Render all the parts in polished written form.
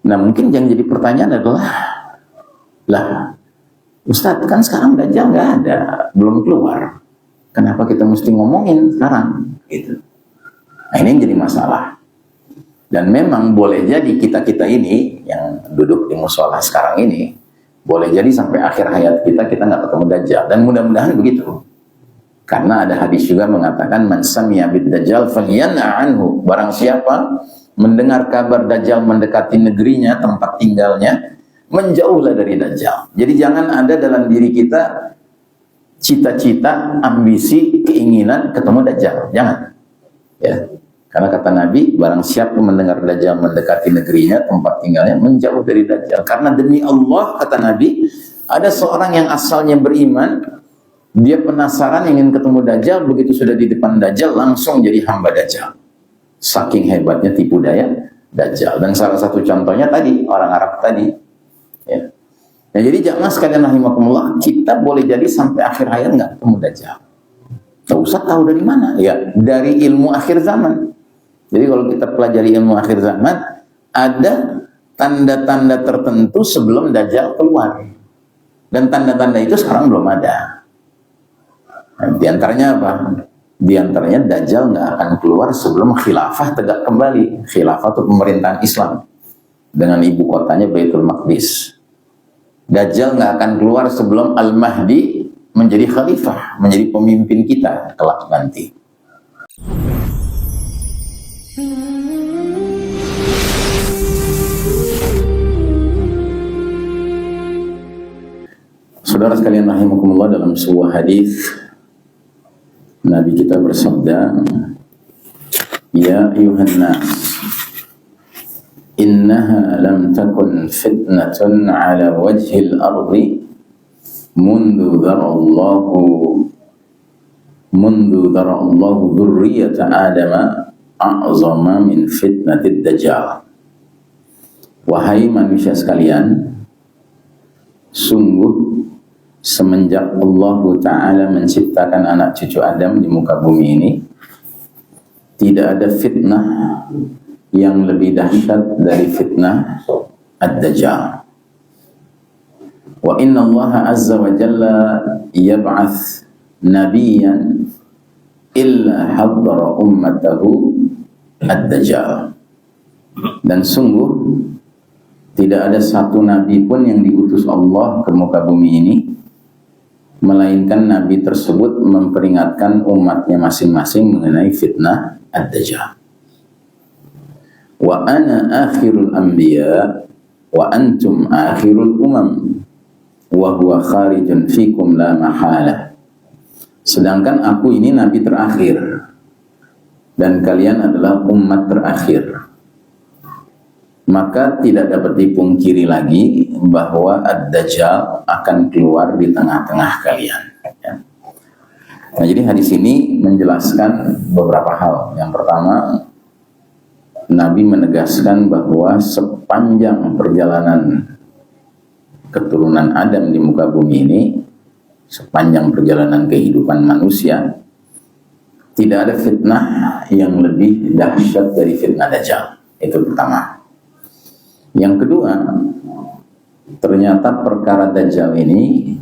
Nah mungkin yang jadi pertanyaan adalah, lah Ustadz kan sekarang Dajjal nggak ada, belum keluar. Kenapa kita mesti ngomongin sekarang? Gitu. Nah ini yang jadi masalah. Dan memang boleh jadi kita ini yang duduk di musola sekarang ini, boleh jadi sampai akhir hayat kita nggak ketemu Dajjal. Dan mudah-mudahan begitu. Karena ada hadis juga mengatakan, man sami'a bid Dajjal falyan'a anhu. Barang siapa mendengar kabar Dajjal mendekati negerinya, tempat tinggalnya, menjauhlah dari Dajjal. Jadi jangan ada dalam diri kita cita-cita, ambisi, keinginan ketemu Dajjal. Jangan. Ya. Karena kata Nabi, barang siapa mendengar Dajjal mendekati negerinya, tempat tinggalnya, menjauh dari Dajjal. Karena demi Allah, kata Nabi, ada seorang yang asalnya beriman, dia penasaran ingin ketemu Dajjal, begitu sudah di depan Dajjal, langsung jadi hamba Dajjal. Saking hebatnya tipu daya Dajjal. Dan salah satu contohnya tadi, orang Arab tadi. Ya. Nah, jadi jangan sekalian rahimakumullah, kita boleh jadi sampai akhir hayat nggak ketemu Dajjal. Tak usah tahu dari mana. Ya, dari ilmu akhir zaman. Jadi kalau kita pelajari ilmu akhir zaman, ada tanda-tanda tertentu sebelum Dajjal keluar. Dan tanda-tanda itu sekarang belum ada. Nah, di antaranya apa? Di antaranya Dajjal nggak akan keluar sebelum khilafah tegak kembali. Khilafah itu pemerintahan Islam dengan ibu kotanya Baitul Maqdis. Dajjal nggak akan keluar sebelum Al-Mahdi menjadi khalifah, menjadi pemimpin kita kelak nanti. Saudara sekalian rahimakumullah, dalam sebuah hadis Nabi kita bersabda, ya ayuhan nas, innaha lam takun fitnatun ala wajhil ardi mundu darallahu dhurriyata adama a'zama min fitnatid dajjal. Wahai manusia sekalian, sungguh semenjak Allah Ta'ala menciptakan anak cucu Adam di muka bumi ini, tidak ada fitnah yang lebih dahsyat dari fitnah Ad-Dajjal. Wa inna Allah Azza wa Jalla yab'ath nabiyan illa haddara ummatahu Ad-Dajjal. Dan sungguh tidak ada satu nabi pun yang diutus Allah ke muka bumi ini, melainkan nabi tersebut memperingatkan umatnya masing-masing mengenai fitnah Ad-Dajjal. Wa ana akhirul anbiya wa antum akhirul umam wa huwa kharijun fikum la mahala. Sedangkan aku ini nabi terakhir dan kalian adalah umat terakhir. Maka tidak dapat dipungkiri lagi bahwa Ad-Dajjal akan keluar di tengah-tengah kalian. Nah, jadi hadis ini menjelaskan beberapa hal. Yang pertama, Nabi menegaskan bahwa sepanjang perjalanan keturunan Adam di muka bumi ini, sepanjang perjalanan kehidupan manusia, tidak ada fitnah yang lebih dahsyat dari fitnah Dajjal. Itu pertama. Yang kedua, ternyata perkara Dajjal ini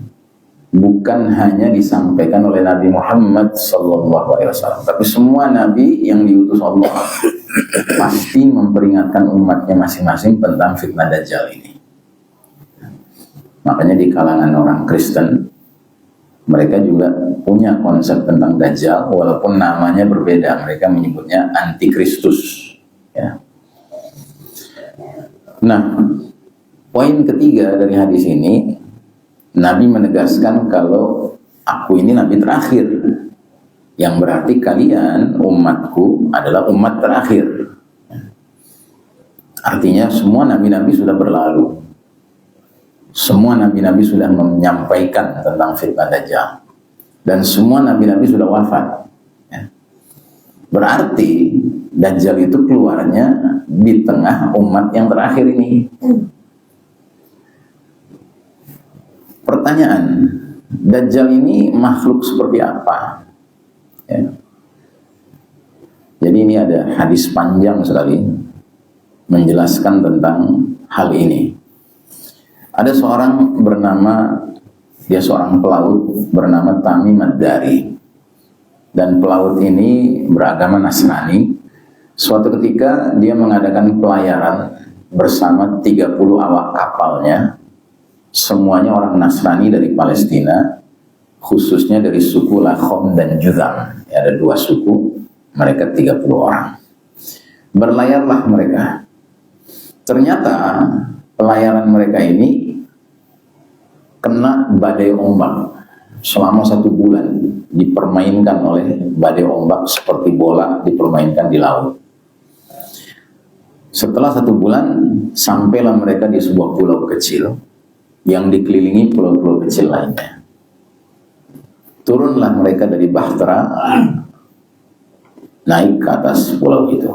bukan hanya disampaikan oleh Nabi Muhammad SAW, tapi semua Nabi yang diutus Allah pasti memperingatkan umatnya masing-masing tentang fitnah Dajjal ini. Makanya di kalangan orang Kristen, mereka juga punya konsep tentang Dajjal, walaupun namanya berbeda. Mereka menyebutnya Antikristus. Ya. Nah, poin ketiga dari hadis ini, Nabi menegaskan kalau aku ini Nabi terakhir, yang berarti kalian, umatku, adalah umat terakhir. Artinya semua nabi-nabi sudah berlalu. Semua nabi-nabi sudah menyampaikan tentang fitnah Dajjal. Dan semua nabi-nabi sudah wafat. Berarti Dajjal itu keluarnya di tengah umat yang terakhir ini. Pertanyaan, Dajjal ini makhluk seperti apa? Ya. Jadi ini ada hadis panjang sekali menjelaskan tentang hal ini. Ada seorang dia seorang pelaut bernama Tamim Ad-Dari. Dan pelaut ini beragama Nasrani. Suatu ketika dia mengadakan pelayaran bersama 30 awak kapalnya. Semuanya orang Nasrani dari Palestina, khususnya dari suku Lakhom dan Judam. Ada 2 suku, mereka 30 orang. Berlayarlah mereka. Ternyata pelayaran mereka ini kena badai ombak. Selama 1 bulan dipermainkan oleh badai ombak seperti bola dipermainkan di laut. Setelah 1 bulan, sampailah mereka di sebuah pulau kecil yang dikelilingi pulau-pulau kecil lainnya. Turunlah mereka dari bahtera, naik ke atas pulau itu.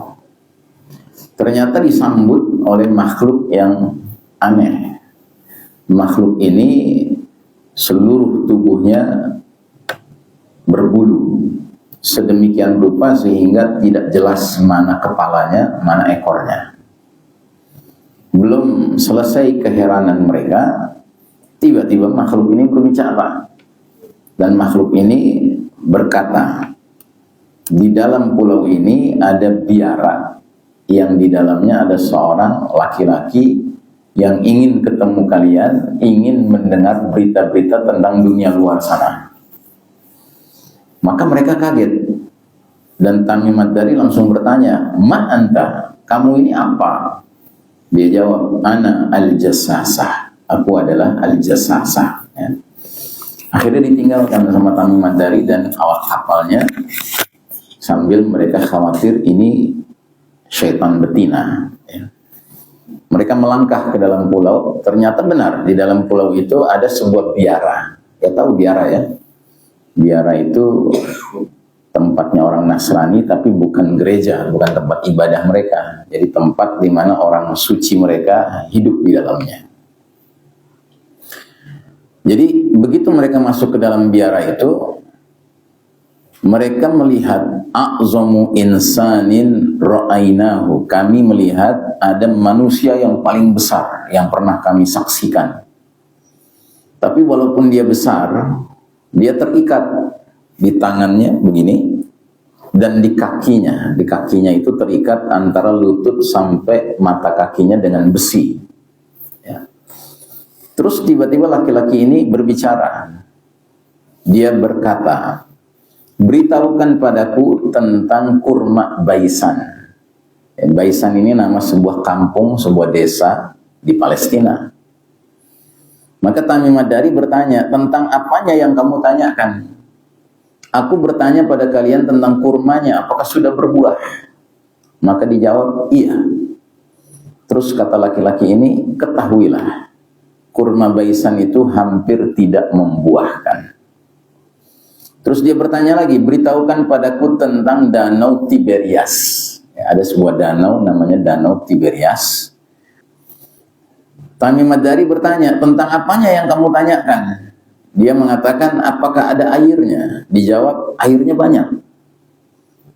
Ternyata disambut oleh makhluk yang aneh. Makhluk ini seluruh tubuhnya berbulu sedemikian rupa sehingga tidak jelas mana kepalanya, mana ekornya. Belum selesai keheranan mereka, tiba-tiba makhluk ini berbicara. Dan makhluk ini berkata, di dalam pulau ini ada biara yang di dalamnya ada seorang laki-laki yang ingin ketemu kalian, ingin mendengar berita-berita tentang dunia luar sana. Maka mereka kaget. Dan Tamim Ad-Dari langsung bertanya, "Ma anta? Kamu ini apa?" Dia jawab, "Ana al-Jassasah." Aku adalah al-Jassasah. Ya. Akhirnya ditinggalkan sama Tamim Ad-Dari dan awak kapalnya sambil mereka khawatir ini syaitan betina. Ya. Mereka melangkah ke dalam pulau, ternyata benar di dalam pulau itu ada sebuah biara. Ya tahu biara ya? Biara itu tempatnya orang Nasrani tapi bukan gereja, bukan tempat ibadah mereka. Jadi tempat di mana orang suci mereka hidup di dalamnya. Jadi begitu mereka masuk ke dalam biara itu, mereka melihat a'zamu insanin ra'ainahu. Kami melihat ada manusia yang paling besar yang pernah kami saksikan. Tapi walaupun dia besar, dia terikat di tangannya begini dan di kakinya. Di kakinya itu terikat antara lutut sampai mata kakinya dengan besi. Ya. Terus tiba-tiba laki-laki ini berbicara. Dia berkata, "Beritahukan padaku tentang kurma Baisan." Baisan ini nama sebuah kampung, sebuah desa di Palestina. Maka Tamim Ad-Dari bertanya, "Tentang apanya yang kamu tanyakan?" "Aku bertanya pada kalian tentang kurmanya, apakah sudah berbuah?" Maka dijawab, "Iya." Terus kata laki-laki ini, "Ketahuilah, kurma Baisan itu hampir tidak membuahkan." Terus dia bertanya lagi, "Beritahukan padaku tentang Danau Tiberias." Ya, ada sebuah danau namanya Danau Tiberias. Tamim Ad-Dari bertanya, "Tentang apanya yang kamu tanyakan?" Dia mengatakan, "Apakah ada airnya?" Dijawab, "Airnya banyak."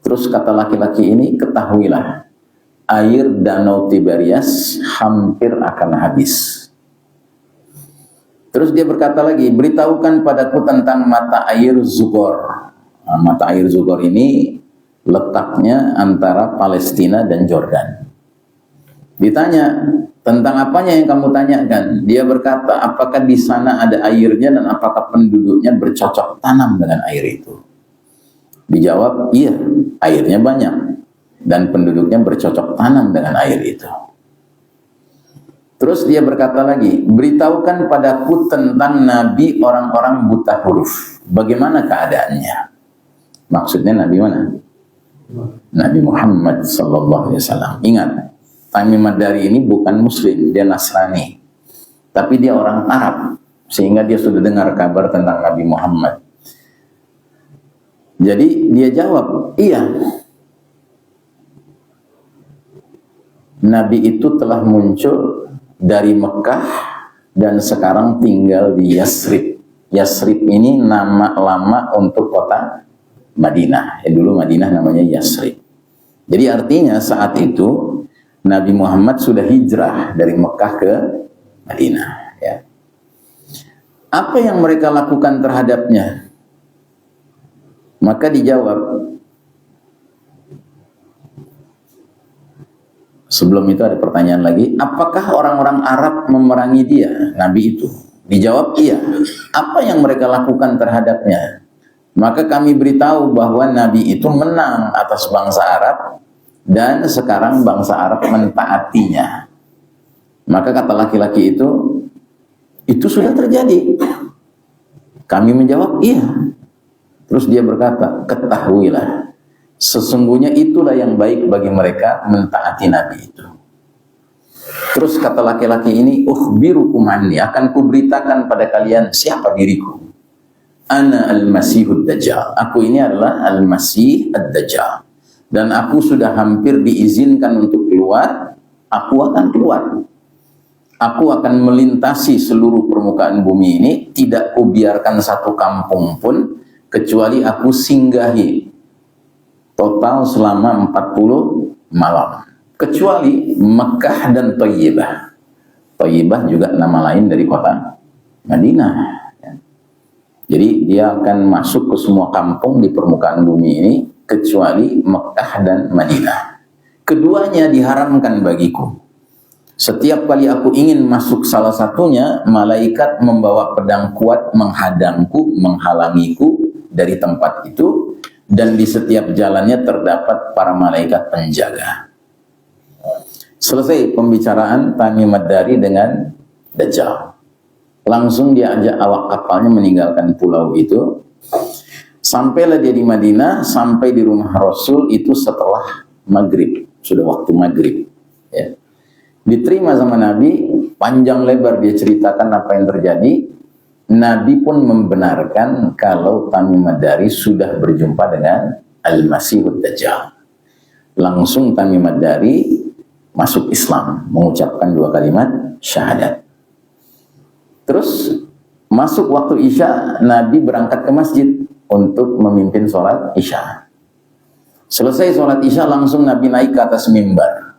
Terus kata laki-laki ini, "Ketahuilah, air Danau Tiberias hampir akan habis." Terus dia berkata lagi, "Beritahukan padaku tentang mata air Zugor." Nah, mata air Zugor ini letaknya antara Palestina dan Jordan. Ditanya, "Tentang apanya yang kamu tanyakan?" Dia berkata, "Apakah di sana ada airnya dan apakah penduduknya bercocok tanam dengan air itu?" Dijawab, "Iya, airnya banyak dan penduduknya bercocok tanam dengan air itu." Terus dia berkata lagi, "Beritahukan padaku tentang nabi orang-orang buta huruf. Bagaimana keadaannya?" Maksudnya nabi mana? Nabi Muhammad sallallahu alaihi wasallam. Ingat, Tamim Ad-Dari ini bukan muslim, dia Nasrani. Tapi dia orang Arab, sehingga dia sudah dengar kabar tentang Nabi Muhammad. Jadi dia jawab, "Iya. Nabi itu telah muncul dari Mekah dan sekarang tinggal di Yasrib." Yasrib ini nama lama untuk kota Madinah. Dulu Madinah namanya Yasrib. Jadi artinya saat itu Nabi Muhammad sudah hijrah dari Mekah ke Madinah. Ya. Apa yang mereka lakukan terhadapnya? Maka dijawab, sebelum itu ada pertanyaan lagi, apakah orang-orang Arab memerangi dia, Nabi itu? Dijawab, iya. Apa yang mereka lakukan terhadapnya? Maka kami beritahu bahwa Nabi itu menang atas bangsa Arab, dan sekarang bangsa Arab mentaatinya. Maka kata laki-laki itu sudah terjadi. Kami menjawab, iya. Terus dia berkata, ketahuilah, sesungguhnya itulah yang baik bagi mereka mentaati Nabi itu. Terus kata laki-laki ini, ukhbirukum anni, akan kuberitakan pada kalian siapa diriku. Ana al-Masihud Dajjal. Aku ini adalah al-Masih ad-Dajjal. Dan aku sudah hampir diizinkan untuk keluar. Aku akan keluar. Aku akan melintasi seluruh permukaan bumi ini. Tidak kubiarkan satu kampung pun kecuali aku singgahi. Total selama 40 malam. Kecuali Mekah dan Thayyibah. Thayyibah juga nama lain dari kota Madinah. Jadi dia akan masuk ke semua kampung di permukaan bumi ini kecuali Mekah dan Madinah. Keduanya diharamkan bagiku. Setiap kali aku ingin masuk salah satunya, malaikat membawa pedang kuat menghadangku, menghalangiku dari tempat itu, dan di setiap jalannya terdapat para malaikat penjaga. Selesai pembicaraan Tamim ad-Dari dengan Dajjal. Langsung dia ajak awak kapalnya meninggalkan pulau itu. Sampailah dia di Madinah, sampai di rumah Rasul itu setelah maghrib. Sudah waktu maghrib. Ya. Diterima sama Nabi, panjang lebar dia ceritakan apa yang terjadi. Nabi pun membenarkan kalau Tamim ad-Dari sudah berjumpa dengan Al-Masihud Dajjal. Langsung Tamim ad-Dari masuk Islam, mengucapkan 2 kalimat syahadat. Terus masuk waktu Isya, Nabi berangkat ke masjid untuk memimpin sholat Isya. Selesai sholat Isya, langsung Nabi naik ke atas mimbar.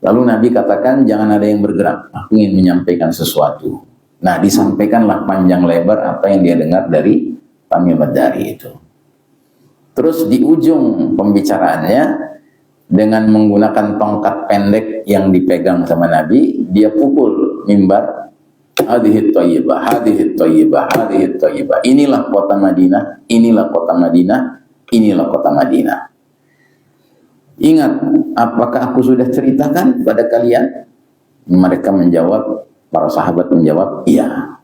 Lalu Nabi katakan, jangan ada yang bergerak, aku ingin menyampaikan sesuatu. Nah, disampaikanlah panjang lebar apa yang dia dengar dari Tamim ad-Dari itu. Terus di ujung pembicaraannya, dengan menggunakan tongkat pendek yang dipegang sama Nabi, dia pukul mimbar. Hadhihi thayyibah, hadhihi thayyibah, hadhihi thayyibah. Inilah kota Madinah, inilah kota Madinah, inilah kota Madinah. Ingat, apakah aku sudah ceritakan pada kalian? Mereka menjawab, para sahabat menjawab, iya.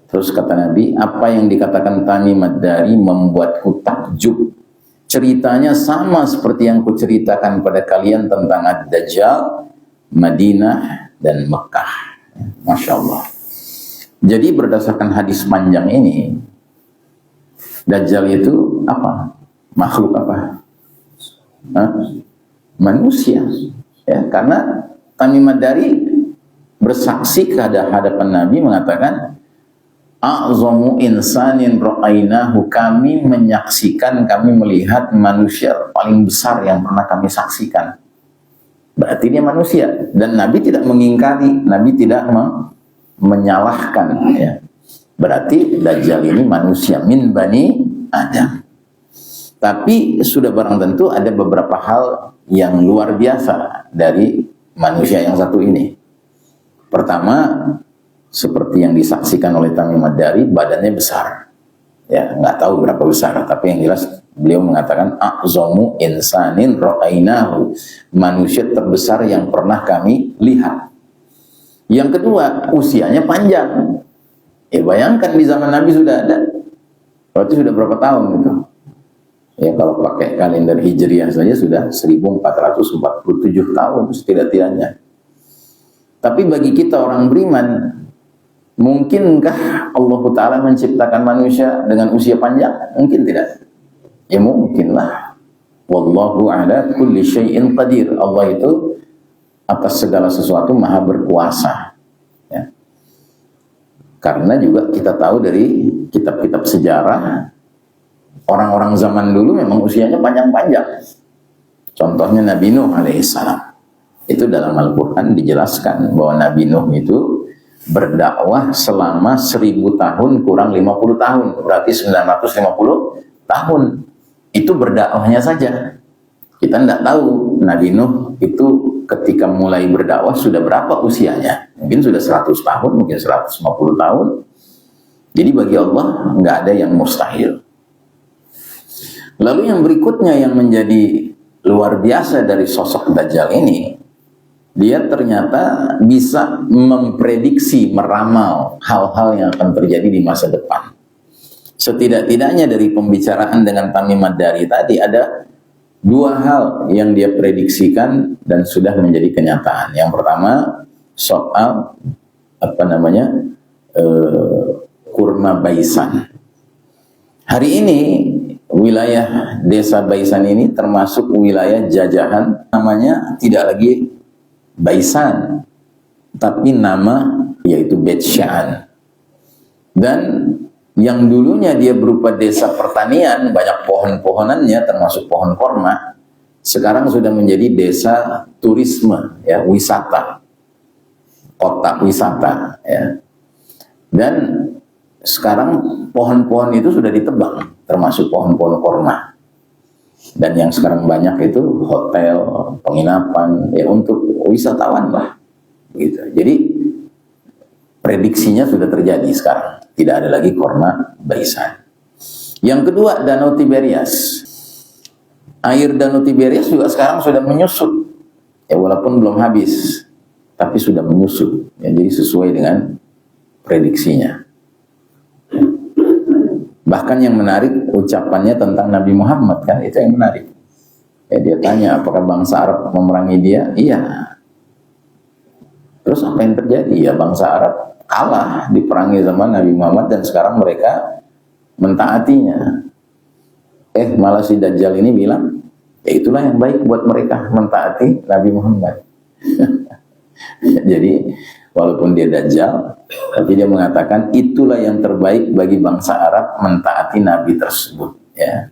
Terus kata Nabi, apa yang dikatakan Tamim ad-Dari membuatku takjub. Ceritanya sama seperti yang kuceritakan pada kalian tentang Ad-Dajjal, Madinah, dan Mekah. Masya Allah. Jadi berdasarkan hadis panjang ini, Dajjal itu apa? Makhluk apa? Manusia. Ya, karena Tamim ad-Dari bersaksi ke hadapan Nabi mengatakan, a'zamu insanin ra'ainahu, kami menyaksikan, kami melihat manusia paling besar yang pernah kami saksikan. Berarti dia manusia. Dan Nabi tidak mengingkari, Nabi tidak menyalahkan. Ya. Berarti Dajjal ini manusia min bani Adam. Tapi sudah barang tentu ada beberapa hal yang luar biasa dari manusia yang satu ini. Pertama, seperti yang disaksikan oleh Tamim ad-Dari, badannya besar. Ya, nggak tahu berapa besar, tapi yang jelas beliau mengatakan a'zamu insanin ra'ainahu, manusia terbesar yang pernah kami lihat. Yang kedua, usianya panjang. Ya, bayangkan di zaman Nabi sudah ada. Berarti sudah berapa tahun gitu? Ya, kalau pakai kalender Hijriah saja sudah 1447 tahun setidak-tidaknya. Tapi bagi kita orang beriman, mungkinkah Allah Ta'ala menciptakan manusia dengan usia panjang? Mungkin tidak. Ya mungkinlah. Wallahu ala kulli syai'in qadir. Allah itu atas segala sesuatu maha berkuasa. Ya. Karena juga kita tahu dari kitab-kitab sejarah, orang-orang zaman dulu memang usianya panjang-panjang. Contohnya Nabi Nuh alaihissalam. Itu dalam Al-Quran dijelaskan bahwa Nabi Nuh itu berdakwah selama 1000 tahun kurang 50 tahun. Berarti 950 tahun. Itu berdakwahnya saja. Kita tidak tahu Nabi Nuh itu ketika mulai berdakwah sudah berapa usianya. Mungkin sudah 100 tahun, mungkin 150 tahun. Jadi bagi Allah nggak ada yang mustahil. Lalu yang berikutnya yang menjadi luar biasa dari sosok Dajjal ini, dia ternyata bisa memprediksi, meramal hal-hal yang akan terjadi di masa depan. Setidak-tidaknya dari pembicaraan dengan Tamim Ad-Dari tadi ada 2 hal yang dia prediksikan dan sudah menjadi kenyataan. Yang pertama soal kurma Baisan. Hari ini wilayah desa Baisan ini termasuk wilayah jajahan, namanya tidak lagi Baisan, tapi nama yaitu Bet Sya'an. Dan yang dulunya dia berupa desa pertanian, banyak pohon-pohonannya termasuk pohon korma, sekarang sudah menjadi desa turisme, ya, wisata, kota wisata, ya. Dan sekarang pohon-pohon itu sudah ditebang, termasuk pohon-pohon korma. Dan yang sekarang banyak itu hotel, penginapan, ya untuk wisatawan lah, gitu. Jadi prediksinya sudah terjadi sekarang, tidak ada lagi korma Baisan. Yang kedua, Danau Tiberias. Air Danau Tiberias juga sekarang sudah menyusut, ya walaupun belum habis, tapi sudah menyusut, ya, jadi sesuai dengan prediksinya. Bahkan yang menarik ucapannya tentang Nabi Muhammad, kan itu yang menarik. Ya, dia tanya apakah bangsa Arab memerangi dia? Iya. Terus apa yang terjadi? Ya bangsa Arab kalah diperangi sama Nabi Muhammad dan sekarang mereka mentaatinya. Malah si Dajjal ini bilang, ya itulah yang baik buat mereka, mentaati Nabi Muhammad. Jadi walaupun dia Dajjal, tapi dia mengatakan itulah yang terbaik bagi bangsa Arab, mentaati Nabi tersebut, ya.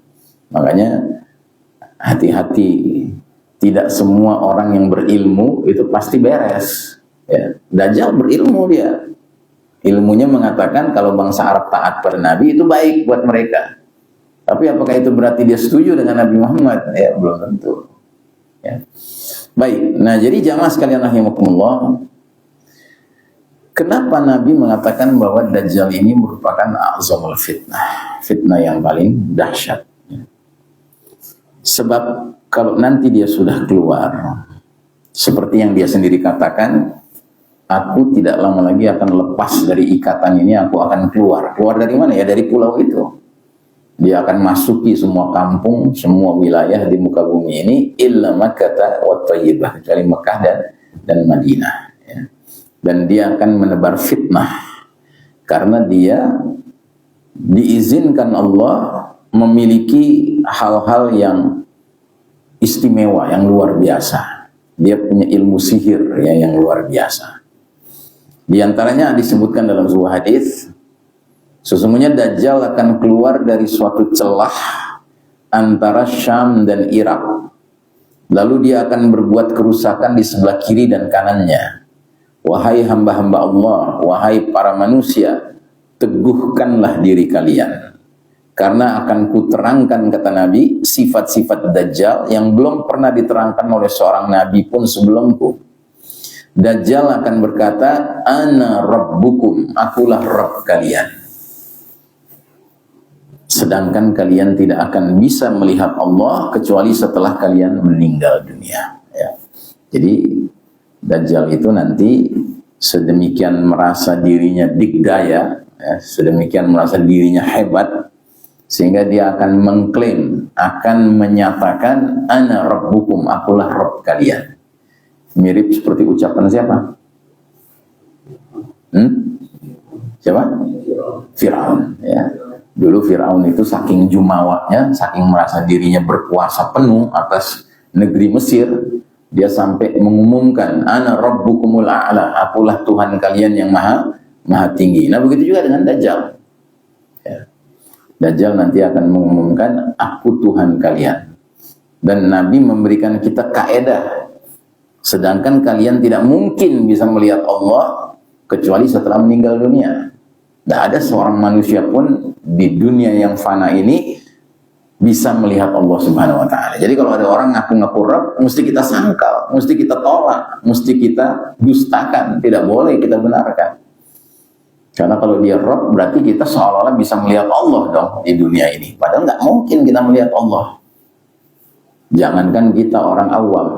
Makanya hati-hati, tidak semua orang yang berilmu itu pasti beres, ya. Dajjal berilmu dia. Ilmunya mengatakan kalau bangsa Arab taat pada Nabi itu baik buat mereka. Tapi apakah itu berarti dia setuju dengan Nabi Muhammad? Ya, belum tentu. Ya. Baik, nah jadi jamaah sekalian rahimakumullah, kenapa Nabi mengatakan bahwa Dajjal ini merupakan a'zamul fitnah, fitnah yang paling dahsyat? Sebab kalau nanti dia sudah keluar, seperti yang dia sendiri katakan, aku tidak lama lagi akan lepas dari ikatan ini, aku akan keluar. Keluar dari mana? Ya dari pulau itu. Dia akan masuki semua kampung, semua wilayah di muka bumi ini, illa Makkah wa Thayyibah, kecuali Mekah dan Madinah. Ya. Dan dia akan menebar fitnah, karena dia diizinkan Allah memiliki hal-hal yang istimewa, yang luar biasa. Dia punya ilmu sihir, ya, yang luar biasa. Di antaranya disebutkan dalam sebuah hadis, sesungguhnya Dajjal akan keluar dari suatu celah antara Syam dan Irak. Lalu dia akan berbuat kerusakan di sebelah kiri dan kanannya. Wahai hamba-hamba Allah, wahai para manusia, teguhkanlah diri kalian. Karena akan kuterangkan, kata Nabi, sifat-sifat Dajjal yang belum pernah diterangkan oleh seorang Nabi pun sebelumku. Dajjal akan berkata, Ana Rabbukum, akulah Rabb kalian. Sedangkan kalian tidak akan bisa melihat Allah kecuali setelah kalian meninggal dunia. Ya. Jadi Dajjal itu nanti sedemikian merasa dirinya dikdaya, ya, sedemikian merasa dirinya hebat, sehingga dia akan mengklaim, akan menyatakan, Ana Rabbukum, akulah Rabb kalian. Mirip seperti ucapan siapa? Siapa? Firaun, ya. Dulu Firaun itu saking jumawanya, saking merasa dirinya berkuasa penuh atas negeri Mesir, dia sampai mengumumkan, Ana Rabbukumul A'la, akulah Tuhan kalian yang maha tinggi. Nah begitu juga dengan Dajjal. Ya. Dajjal nanti akan mengumumkan, aku Tuhan kalian. Dan Nabi memberikan kita kaedah, Sedangkan kalian tidak mungkin bisa melihat Allah kecuali setelah meninggal dunia. Tidak ada seorang manusia pun di dunia yang fana ini bisa melihat Allah Subhanahu wa Ta'ala. Jadi kalau ada orang ngaku-ngaku Rabb, mesti kita sangkal, mesti kita tolak, mesti kita dustakan, tidak boleh kita benarkan. Karena kalau dia Rabb, berarti kita seolah-olah bisa melihat Allah dong di dunia ini. Padahal nggak mungkin kita melihat Allah. Jangankan kita orang awam,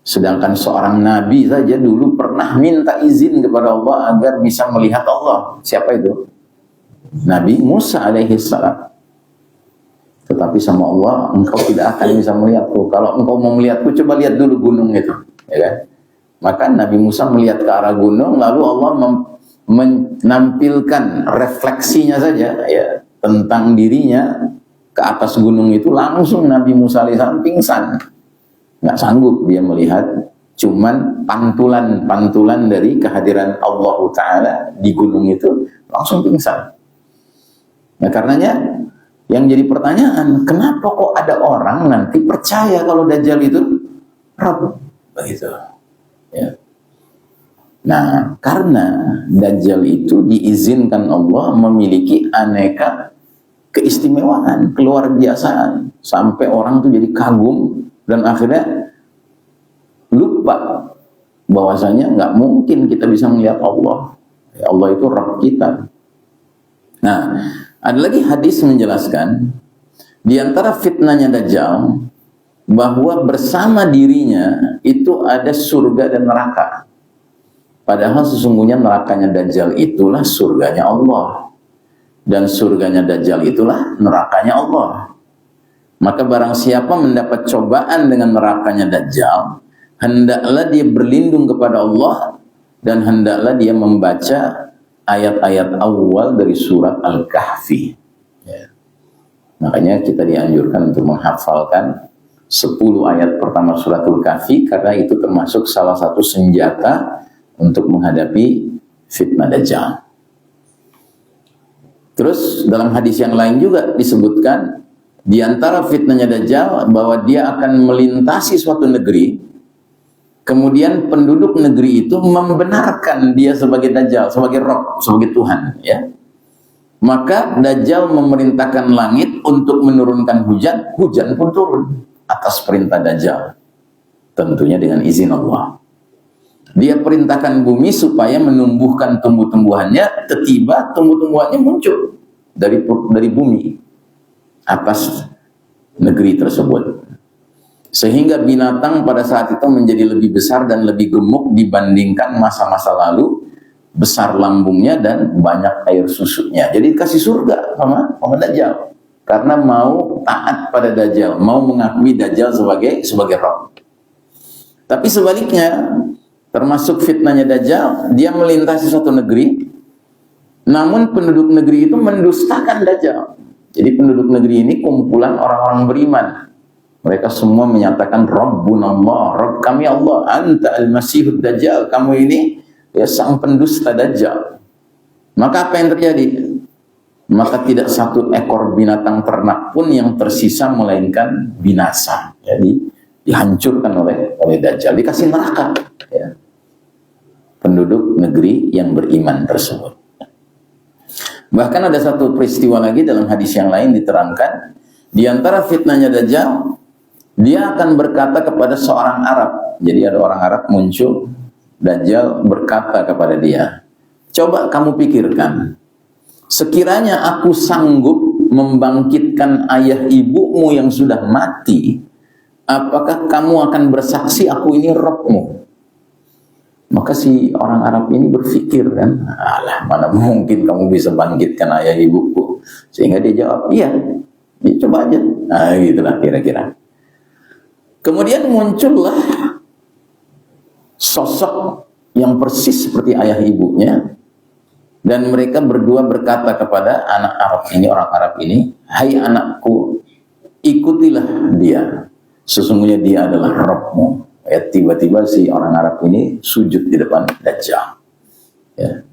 sedangkan seorang nabi saja dulu pernah minta izin kepada Allah agar bisa melihat Allah. Siapa itu? Nabi Musa alaihi salam. Tetapi sama Allah, engkau tidak akan bisa melihatku. Kalau engkau mau melihatku, coba lihat dulu gunung itu, ya kan? Maka Nabi Musa melihat ke arah gunung, lalu Allah menampilkan refleksinya saja, ya, tentang dirinya ke atas gunung itu. Langsung Nabi Musa alaihissalam pingsan, nggak sanggup dia melihat, cuman pantulan dari kehadiran Allah Ta'ala di gunung itu, langsung pingsan. Nah karenanya, yang jadi pertanyaan, kenapa kok ada orang nanti percaya kalau Dajjal itu Rabb? Begitu. Ya. Nah, karena Dajjal itu diizinkan Allah memiliki aneka keistimewaan, keluar biasaan, sampai orang tuh jadi kagum dan akhirnya lupa bahwasanya nggak mungkin kita bisa melihat Allah. Ya, Allah itu Rabb kita. Nah, ada lagi hadis menjelaskan di antara fitnahnya Dajjal bahwa bersama dirinya itu ada surga dan neraka. Padahal sesungguhnya nerakanya Dajjal itulah surganya Allah, dan surganya Dajjal itulah nerakanya Allah. Maka barang siapa mendapat cobaan dengan nerakanya Dajjal, hendaklah dia berlindung kepada Allah dan hendaklah dia membaca ayat-ayat awal dari surat Al-Kahfi. Ya. Makanya kita dianjurkan untuk menghafalkan 10 ayat pertama surat Al-Kahfi, karena itu termasuk salah satu senjata untuk menghadapi fitnah Dajjal. Terus dalam hadis yang lain juga disebutkan, di antara fitnahnya Dajjal bahwa dia akan melintasi suatu negeri, kemudian penduduk negeri itu membenarkan dia sebagai Dajjal, sebagai Rabb, sebagai Tuhan, ya. Maka Dajjal memerintahkan langit untuk menurunkan hujan, hujan pun turun atas perintah Dajjal. Tentunya dengan izin Allah. Dia perintahkan bumi supaya menumbuhkan tumbuh-tumbuhannya, tiba-tiba tumbuh-tumbuhannya muncul dari bumi atas negeri tersebut. Sehingga binatang pada saat itu menjadi lebih besar dan lebih gemuk dibandingkan masa-masa lalu, besar lambungnya dan banyak air susunya. Jadi dikasih surga sama Dajjal, karena mau taat pada Dajjal, mau mengakui Dajjal sebagai Rabb. Tapi sebaliknya, termasuk fitnahnya Dajjal, dia melintasi suatu negeri, namun penduduk negeri itu mendustakan Dajjal. Jadi penduduk negeri ini kumpulan orang-orang beriman. Mereka semua menyatakan Rabbunallah, Rabb kami Allah, anta al-masihud Dajjal, kamu ini ya sang pendusta Dajjal. Maka apa yang terjadi? Maka tidak satu ekor binatang ternak pun yang tersisa melainkan binasa. Jadi dihancurkan oleh Dajjal, dikasih neraka, ya, penduduk negeri yang beriman tersebut. Bahkan ada satu peristiwa lagi dalam hadis yang lain diterangkan, di antara fitnahnya Dajjal, dia akan berkata kepada seorang Arab. Jadi ada orang Arab muncul, Dajjal berkata kepada dia, coba kamu pikirkan, sekiranya aku sanggup membangkitkan ayah ibumu yang sudah mati, apakah kamu akan bersaksi aku ini Rabbmu? Maka si orang Arab ini berpikir kan, alah mana mungkin kamu bisa bangkitkan ayah ibuku. Sehingga dia jawab, iya, ya, coba aja. Nah gitulah kira-kira. Kemudian muncullah sosok yang persis seperti ayah ibunya, dan mereka berdua berkata kepada anak Arab ini, orang Arab ini, hai anakku, ikutilah dia, sesungguhnya dia adalah Rabbmu. Ya, tiba-tiba si orang Arab ini sujud di depan Dajjal. Ya.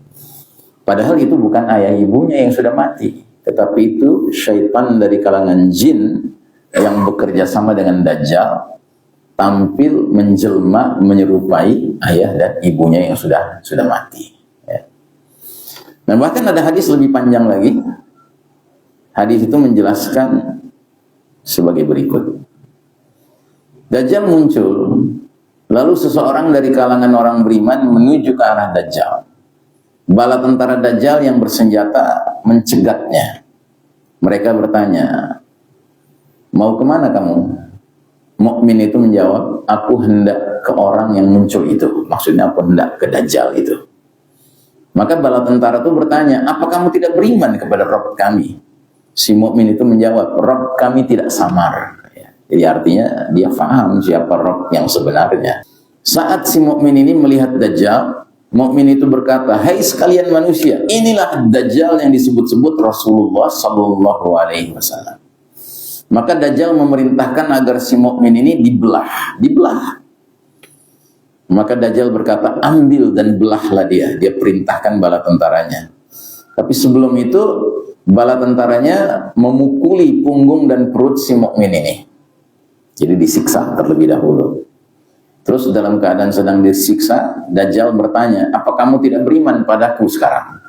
Padahal itu bukan ayah ibunya yang sudah mati, tetapi itu syaitan dari kalangan jin yang bekerja sama dengan Dajjal tampil menjelma menyerupai ayah dan ibunya yang sudah mati. Ya. Dan bahkan ada hadis lebih panjang lagi. Hadis itu menjelaskan sebagai berikut. Dajjal muncul, lalu seseorang dari kalangan orang beriman menuju ke arah Dajjal. Bala tentara Dajjal yang bersenjata mencegatnya. Mereka bertanya, mau kemana kamu? Mukmin itu menjawab, aku hendak ke orang yang muncul itu. Maksudnya aku hendak ke Dajjal itu. Maka bala tentara itu bertanya, apa kamu tidak beriman kepada Rabb kami? Si mukmin itu menjawab, Rabb kami tidak samar. Jadi artinya dia faham siapa Rabb yang sebenarnya. Saat si mukmin ini melihat Dajjal, mukmin itu berkata, hai sekalian manusia, inilah Dajjal yang disebut-sebut Rasulullah Sallallahu Alaihi Wasallam. Maka Dajjal memerintahkan agar si mukmin ini dibelah. Maka Dajjal berkata, ambil dan belahlah dia. Dia perintahkan bala tentaranya. Tapi sebelum itu, bala tentaranya memukuli punggung dan perut si mukmin ini. Jadi disiksa terlebih dahulu. Terus dalam keadaan sedang disiksa, Dajjal bertanya, apa kamu tidak beriman padaku sekarang?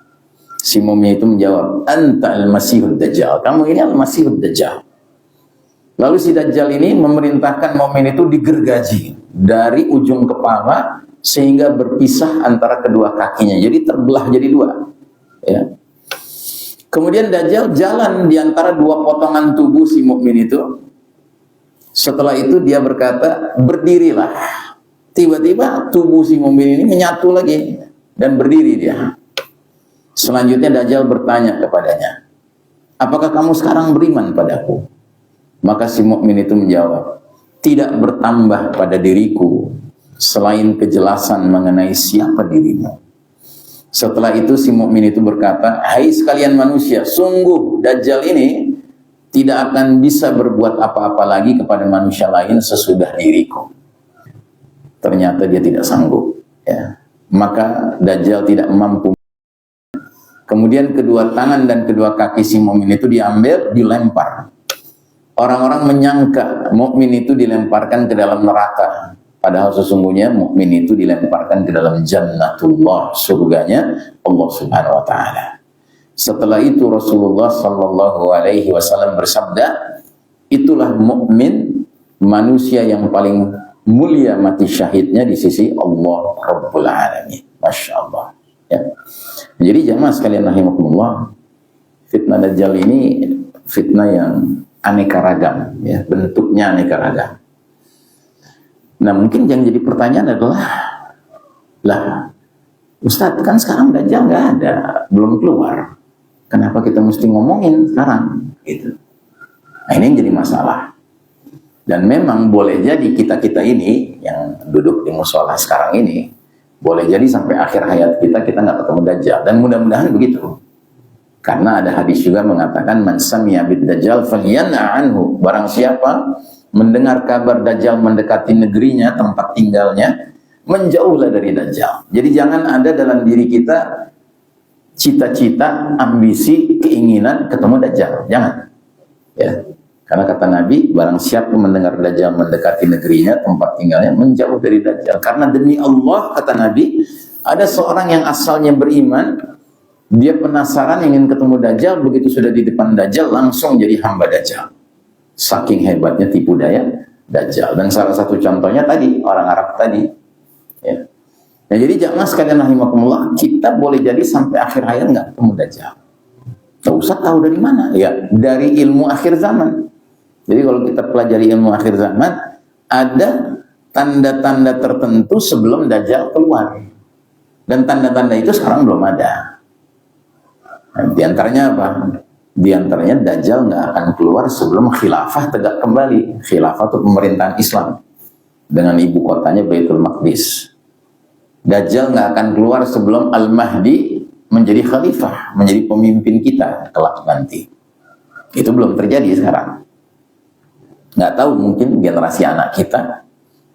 Si mukmin itu menjawab, anta al-masihud Dajjal. Kamu ini al-masihud Dajjal. Lalu si Dajjal ini memerintahkan mukmin itu digergaji dari ujung kepala sehingga berpisah antara kedua kakinya. Jadi terbelah jadi dua. Ya. Kemudian Dajjal jalan di antara dua potongan tubuh si mukmin itu. Setelah itu dia berkata, berdirilah. Tiba-tiba tubuh si mukmin ini menyatu lagi dan berdiri dia. Selanjutnya Dajjal bertanya kepadanya, apakah kamu sekarang beriman padaku? Maka si mukmin itu menjawab, tidak bertambah pada diriku selain kejelasan mengenai siapa dirimu. Setelah itu si mukmin itu berkata, hai sekalian manusia, sungguh Dajjal ini tidak akan bisa berbuat apa-apa lagi kepada manusia lain sesudah diriku. Ternyata dia tidak sanggup. Ya. Maka Dajjal tidak mampu. Kemudian kedua tangan dan kedua kaki si mukmin itu diambil, dilempar. Orang-orang menyangka mukmin itu dilemparkan ke dalam neraka. Padahal sesungguhnya mukmin itu dilemparkan ke dalam jannatullah, surganya Allah Subhanahu wa taala. Setelah itu Rasulullah Sallallahu Alaihi Wasallam bersabda, itulah mukmin, manusia yang paling mulia mati syahidnya di sisi Allah Rabbul Alamin. Masya Allah. Ya. Jadi jamaah sekalian rahimakumullah, fitnah Dajjal ini fitnah yang aneka ragam, ya, bentuknya aneka ragam. Nah mungkin yang jadi pertanyaan adalah, lah Ustadz kan sekarang Dajjal nggak ada, belum keluar. Kenapa kita mesti ngomongin sekarang? Gitu. Nah ini yang jadi masalah. Dan memang boleh jadi kita-kita ini yang duduk di mushola sekarang ini, boleh jadi sampai akhir hayat kita nggak ketemu Dajjal. Dan mudah-mudahan begitu. Karena ada hadis juga mengatakan, man sami'a bid Dajjal falyan'a anhu. Barang siapa mendengar kabar Dajjal mendekati negerinya, tempat tinggalnya, menjauhlah dari Dajjal. Jadi jangan ada dalam diri kita cita-cita, ambisi, keinginan ketemu Dajjal. Jangan. Ya. Karena kata Nabi, barang siapa mendengar Dajjal mendekati negerinya, tempat tinggalnya, menjauh dari Dajjal. Karena demi Allah, kata Nabi, ada seorang yang asalnya beriman, dia penasaran ingin ketemu Dajjal, begitu sudah di depan Dajjal, langsung jadi hamba Dajjal. Saking hebatnya tipu daya Dajjal. Dan salah satu contohnya tadi, orang Arab tadi. Ya. Nah, jadi jamaah sekalian rahimakumullah, kita boleh jadi sampai akhir hayat nggak ketemu Dajjal. Tak usah tahu dari mana. Ya, dari ilmu akhir zaman. Jadi kalau kita pelajari ilmu akhir zaman, ada tanda-tanda tertentu sebelum Dajjal keluar. Dan tanda-tanda itu sekarang belum ada. Nah, di antaranya apa? Di antaranya Dajjal nggak akan keluar sebelum khilafah tegak kembali. Khilafah itu pemerintahan Islam dengan ibu kotanya Baitul Maqdis. Dajjal nggak akan keluar sebelum Al-Mahdi menjadi khalifah, menjadi pemimpin kita kelak nanti. Itu belum terjadi sekarang. Nggak tahu, mungkin generasi anak kita,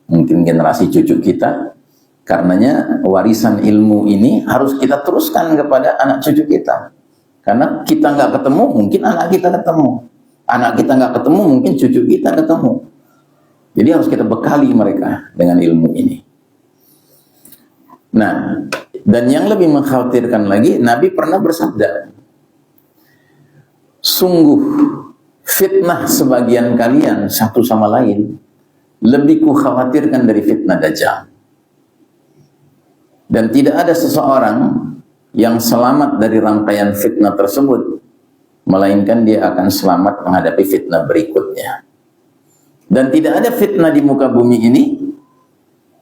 mungkin generasi cucu kita. Karenanya warisan ilmu ini harus kita teruskan kepada anak cucu kita. Karena kita nggak ketemu, mungkin anak kita ketemu. Anak kita nggak ketemu, mungkin cucu kita ketemu. Jadi harus kita bekali mereka dengan ilmu ini. Nah, dan yang lebih mengkhawatirkan lagi, Nabi pernah bersabda, sungguh fitnah sebagian kalian satu sama lain lebih kukhawatirkan dari fitnah Dajjal. Dan tidak ada seseorang yang selamat dari rangkaian fitnah tersebut, melainkan dia akan selamat menghadapi fitnah berikutnya. Dan tidak ada fitnah di muka bumi ini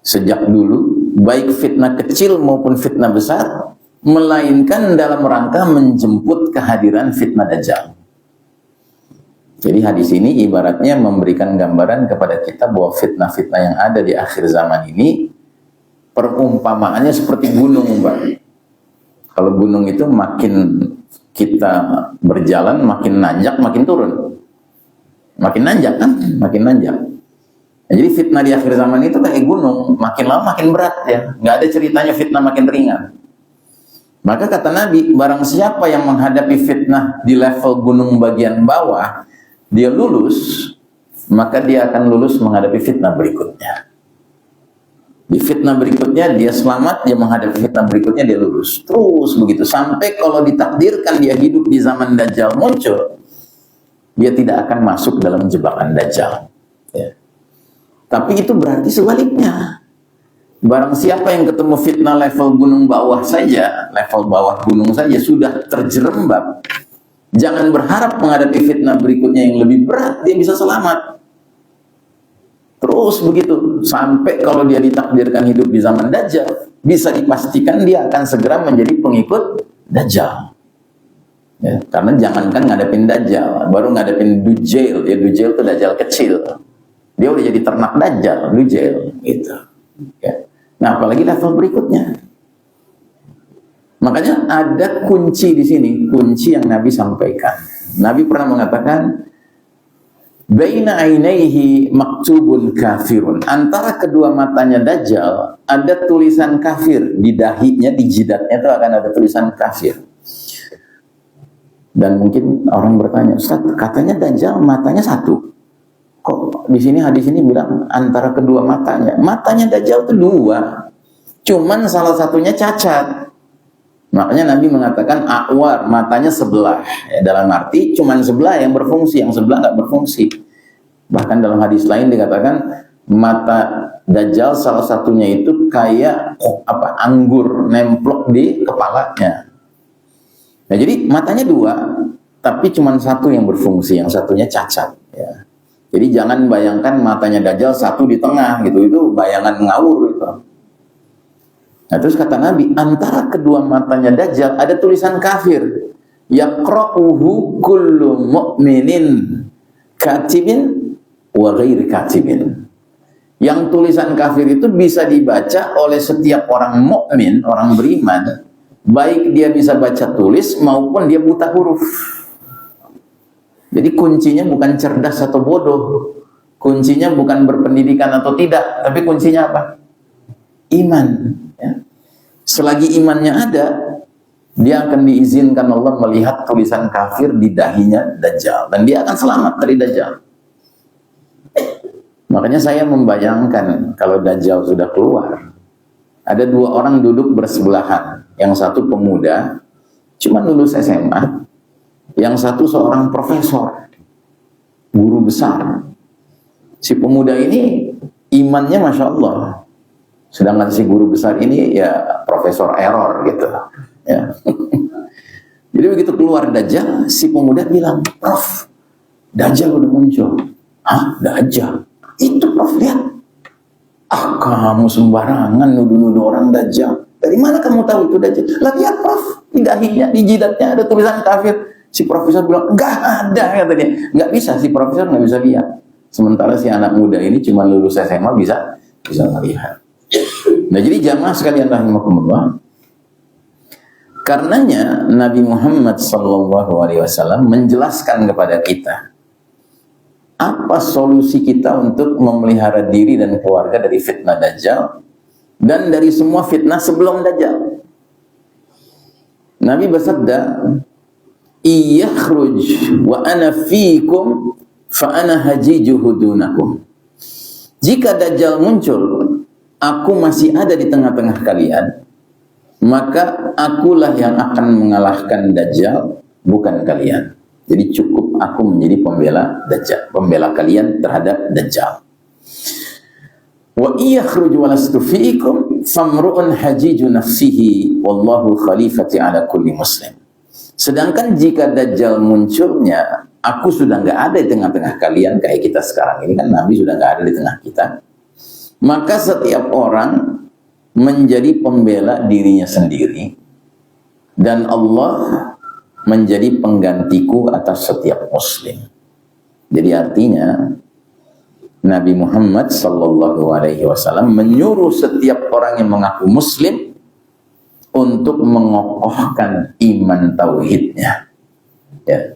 sejak dulu, baik fitnah kecil maupun fitnah besar, melainkan dalam rangka menjemput kehadiran fitnah Dajjal. Jadi hadis ini ibaratnya memberikan gambaran kepada kita bahwa fitnah-fitnah yang ada di akhir zaman ini perumpamaannya seperti gunung, Mbak. Kalau gunung itu makin kita berjalan, makin nanjak, makin turun. Makin nanjak kan? Makin nanjak. Nah, jadi fitnah di akhir zaman itu kayak gunung, makin lama makin berat ya. Nggak ada ceritanya fitnah makin ringan. Maka kata Nabi, barang siapa yang menghadapi fitnah di level gunung bagian bawah, dia lulus, maka dia akan lulus menghadapi fitnah berikutnya. Di fitnah berikutnya dia selamat, dia menghadapi fitnah berikutnya dia lulus. Terus begitu, sampai kalau ditakdirkan dia hidup di zaman Dajjal muncul, dia tidak akan masuk dalam jebakan Dajjal ya. Tapi itu berarti sebaliknya, barang siapa yang ketemu fitnah level gunung bawah saja, level bawah gunung saja sudah terjerembab, jangan berharap menghadapi fitnah berikutnya yang lebih berat dia bisa selamat. Terus begitu, sampai kalau dia ditakdirkan hidup di zaman Dajjal, bisa dipastikan dia akan segera menjadi pengikut Dajjal ya, karena jangankan ngadepin Dajjal, baru ngadepin Dujail ya, Dujail itu Dajjal kecil, dia udah jadi ternak Dajjal, Dujail gitu ya. Nah apalagi level berikutnya. Makanya ada kunci di sini, kunci yang Nabi sampaikan. Nabi pernah mengatakan, baina ainaihi maktubun kafirun. Antara kedua matanya Dajjal ada tulisan kafir, di dahinya, di jidatnya itu akan ada tulisan kafir. Dan mungkin orang bertanya, Ustaz, katanya Dajjal matanya satu. Kok di sini hadis ini bilang antara kedua matanya? Matanya Dajjal itu dua. Cuman salah satunya cacat. Makanya Nabi mengatakan a'war, matanya sebelah ya, dalam arti cuman sebelah yang berfungsi, yang sebelah nggak berfungsi. Bahkan dalam hadis lain dikatakan mata Dajjal salah satunya itu kayak anggur nemplok di kepalanya. Nah jadi matanya dua, tapi cuman satu yang berfungsi, yang satunya cacat ya. Jadi jangan bayangkan matanya Dajjal satu di tengah gitu, itu bayangan ngawur gitu. Nah terus kata Nabi, antara kedua matanya Dajjal ada tulisan kafir. Yaqra'uhu kullu mu'minin katibin wa ghairi katibin. Yang tulisan kafir itu bisa dibaca oleh setiap orang mukmin, orang beriman, baik dia bisa baca tulis maupun dia buta huruf. Jadi kuncinya bukan cerdas atau bodoh, kuncinya bukan berpendidikan atau tidak, tapi kuncinya apa? Iman ya. Selagi imannya ada, dia akan diizinkan Allah melihat tulisan kafir di dahinya Dajjal, dan dia akan selamat dari Dajjal. Makanya saya membayangkan kalau Dajjal sudah keluar, ada dua orang duduk bersebelahan, yang satu pemuda cuma lulus SMA, yang satu seorang profesor, guru besar. Si pemuda ini imannya Masya Allah, sedangkan si guru besar ini ya profesor error gitu ya. Jadi begitu keluar Dajjal, si pemuda bilang, Prof, Dajjal udah muncul. Hah? Dajjal? Itu Prof, lihat. Ah, kamu sembarangan nuduh-nuduh orang Dajjal. Dari mana kamu tahu itu Dajjal? Lah lihat Prof, di dahinya, di jidatnya ada tulisan kafir. Si profesor bilang, enggak ada, kata dia. Enggak bisa, si profesor nggak bisa lihat. Sementara si anak muda ini cuma lulus SMA bisa melihat. Nah jadi jamaah sekalian rahimakumullah, karenanya Nabi Muhammad SAW menjelaskan kepada kita apa solusi kita untuk memelihara diri dan keluarga dari fitnah Dajjal dan dari semua fitnah sebelum Dajjal. Nabi bersabda, "Iyakhruj wa ana fiikum fa ana hajijuhu dunakum." Jika Dajjal muncul, aku masih ada di tengah-tengah kalian, maka akulah yang akan mengalahkan Dajjal, bukan kalian. Jadi cukup aku menjadi pembela Dajjal, pembela kalian terhadap Dajjal. Wa iyakhruju walastu fiikum famru'un hajiju nafsihi wallahu khalifati ala kulli muslim. Sedangkan jika Dajjal munculnya, aku sudah nggak ada di tengah-tengah kalian kayak kita sekarang ini kan, Nabi sudah nggak ada di tengah kita. Maka setiap orang menjadi pembela dirinya sendiri dan Allah menjadi penggantiku atas setiap muslim. Jadi artinya Nabi Muhammad sallallahu alaihi wasallam menyuruh setiap orang yang mengaku muslim untuk mengokohkan iman tauhidnya. Ya.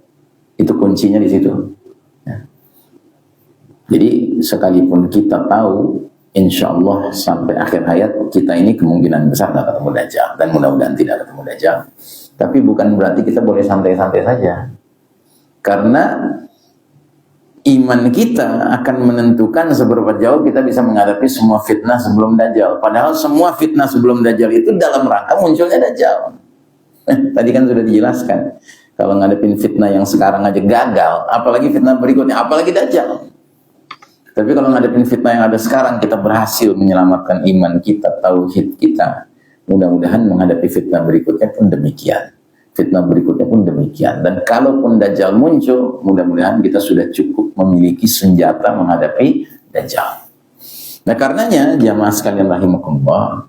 Itu kuncinya di situ. Ya. Jadi sekalipun kita tahu insya Allah sampai akhir hayat kita ini kemungkinan besar tidak ketemu Dajjal, dan mudah-mudahan tidak ketemu Dajjal. Tapi bukan berarti kita boleh santai-santai saja. Karena iman kita akan menentukan seberapa jauh kita bisa menghadapi semua fitnah sebelum Dajjal. Padahal semua fitnah sebelum Dajjal itu dalam rangka munculnya Dajjal. Tadi kan sudah dijelaskan. Kalau ngadepin fitnah yang sekarang aja gagal, apalagi fitnah berikutnya, apalagi Dajjal. Tapi kalau ngadepin fitnah yang ada sekarang, kita berhasil menyelamatkan iman kita, tauhid kita. Mudah-mudahan menghadapi fitnah berikutnya pun demikian. Fitnah berikutnya pun demikian. Dan kalaupun Dajjal muncul, mudah-mudahan kita sudah cukup memiliki senjata menghadapi Dajjal. Nah karenanya, jamaah sekalian rahimakumullah,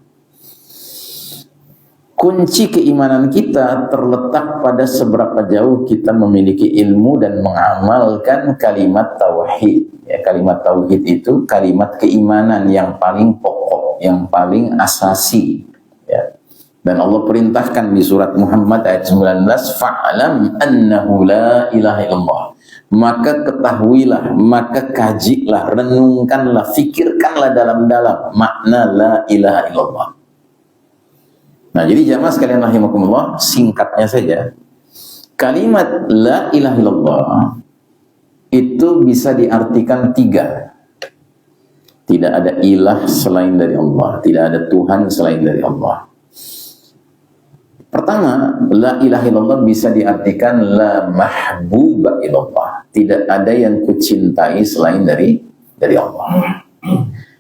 kunci keimanan kita terletak pada seberapa jauh kita memiliki ilmu dan mengamalkan kalimat tauhid. Ya, kalimat tauhid itu kalimat keimanan yang paling pokok, yang paling asasi. Ya. Dan Allah perintahkan di surat Muhammad ayat 19, fa'alam annahu la ilaha illallah. Maka ketahuilah, maka kajilah, renungkanlah, fikirkanlah dalam-dalam makna la ilaha illallah. Nah, jadi jamaah sekalian rahimakumullah, singkatnya saja, kalimat la ilaha illallah itu bisa diartikan tiga. Tidak ada ilah selain dari Allah, tidak ada Tuhan selain dari Allah. Pertama, la ilaha illallah bisa diartikan la mahbuba ilallah. Tidak ada yang kucintai selain dari Allah.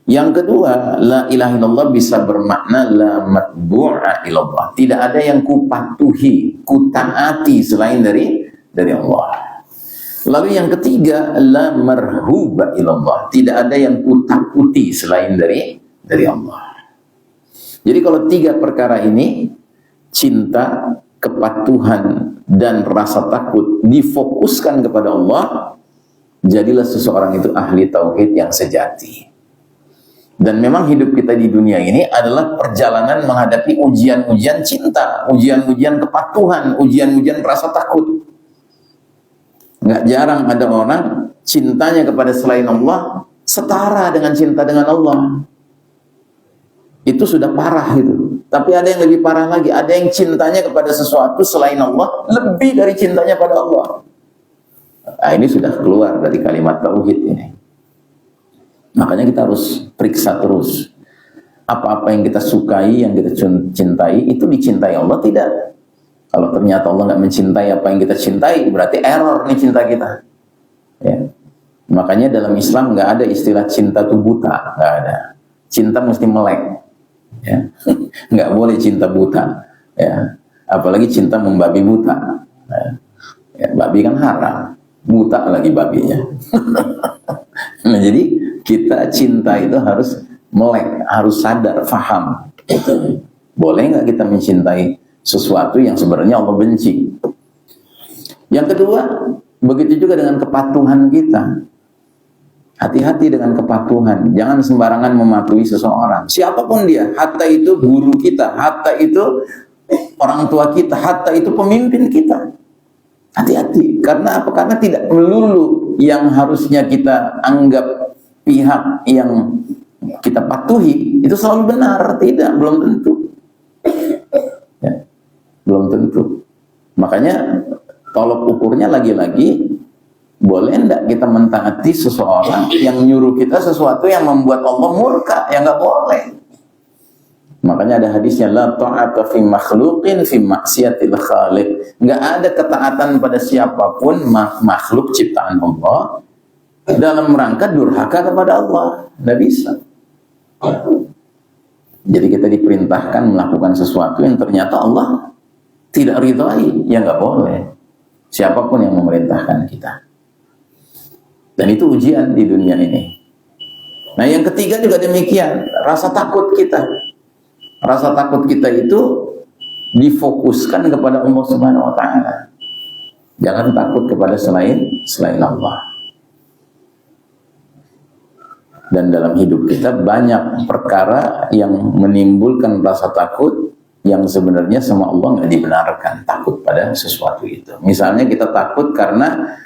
Yang kedua, la ilaha illallah bisa bermakna la matbu'a ilallah. Tidak ada yang kupatuhi, kutaati selain dari Allah. Lalu yang ketiga, la marhuba ilallah. Tidak ada yang kutakuti selain dari Allah. Jadi kalau tiga perkara ini, cinta, kepatuhan, dan rasa takut difokuskan kepada Allah, jadilah seseorang itu ahli tauhid yang sejati. Dan memang hidup kita di dunia ini adalah perjalanan menghadapi ujian-ujian cinta, ujian-ujian kepatuhan, ujian-ujian rasa takut. Nggak jarang ada orang cintanya kepada selain Allah setara dengan cinta dengan Allah. Itu sudah parah itu. Tapi ada yang lebih parah lagi, ada yang cintanya kepada sesuatu selain Allah lebih dari cintanya pada Allah. Nah, ini sudah keluar dari kalimat tauhid ini. Makanya kita harus periksa terus. Apa-apa yang kita sukai, yang kita cintai, itu dicintai Allah tidak? Kalau ternyata Allah nggak mencintai apa yang kita cintai, berarti error nih cinta kita. Ya. Makanya dalam Islam nggak ada istilah cinta itu buta, nggak ada. Cinta mesti melek. Ya. Nggak boleh cinta buta. Ya. Apalagi cinta membabi buta. Ya. Ya, babi kan haram, buta lagi babinya. Nah jadi kita cinta itu harus melek, harus sadar, faham. Boleh nggak kita mencintai sesuatu yang sebenarnya Allah benci? Yang kedua, begitu juga dengan kepatuhan kita. Hati-hati dengan kepatuhan. Jangan sembarangan mematuhi seseorang. Siapapun dia, hatta itu guru kita, hatta itu orang tua kita, hatta itu pemimpin kita. Hati-hati. Karena apa? Karena tidak melulu yang harusnya kita anggap pihak yang kita patuhi itu selalu benar. Tidak, belum tentu. Ya, belum tentu. Makanya tolok ukurnya lagi-lagi boleh enggak kita mentaati seseorang yang nyuruh kita sesuatu yang membuat Allah murka? Ya nggak boleh. Makanya ada hadisnya, la ta'ata fi makhluqin fi maksiatil khaliq. Nggak ada ketaatan pada siapapun makhluk ciptaan Allah dalam rangka durhaka kepada Allah. Nggak bisa. Jadi kita diperintahkan melakukan sesuatu yang ternyata Allah tidak ridhai, ya nggak boleh. Siapapun yang memerintahkan kita. Dan itu ujian di dunia ini. Nah, yang ketiga juga demikian, rasa takut kita. Rasa takut kita itu difokuskan kepada Allah Subhanahu wa taala. Jangan takut kepada selain Allah. Dan dalam hidup kita banyak perkara yang menimbulkan rasa takut yang sebenarnya sama Allah nggak dibenarkan. Takut pada sesuatu itu. Misalnya kita takut karena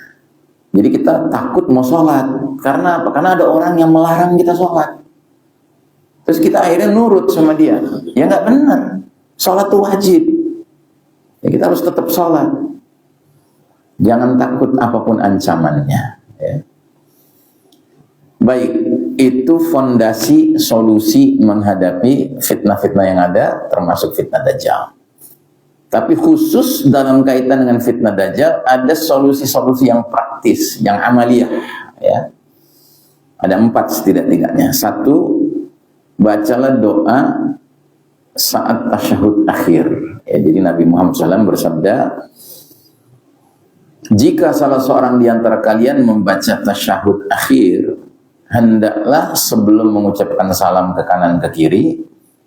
jadi kita takut mau sholat. Karena apa? Karena ada orang yang melarang kita sholat. Terus kita akhirnya nurut sama dia. Ya nggak benar. Sholat itu wajib. Ya kita harus tetap sholat. Jangan takut apapun ancamannya. Ya. Baik, itu fondasi solusi menghadapi fitnah-fitnah yang ada, termasuk fitnah Dajjal. Tapi khusus dalam kaitan dengan fitnah Dajjal, ada solusi-solusi yang praktis, yang amaliyah. Ya. Ada 4 setidak-tidaknya. 1, bacalah doa saat tasyahud akhir. Ya, jadi Nabi Muhammad SAW bersabda, jika salah seorang di antara kalian membaca tasyahud akhir, hendaklah sebelum mengucapkan salam ke kanan ke kiri,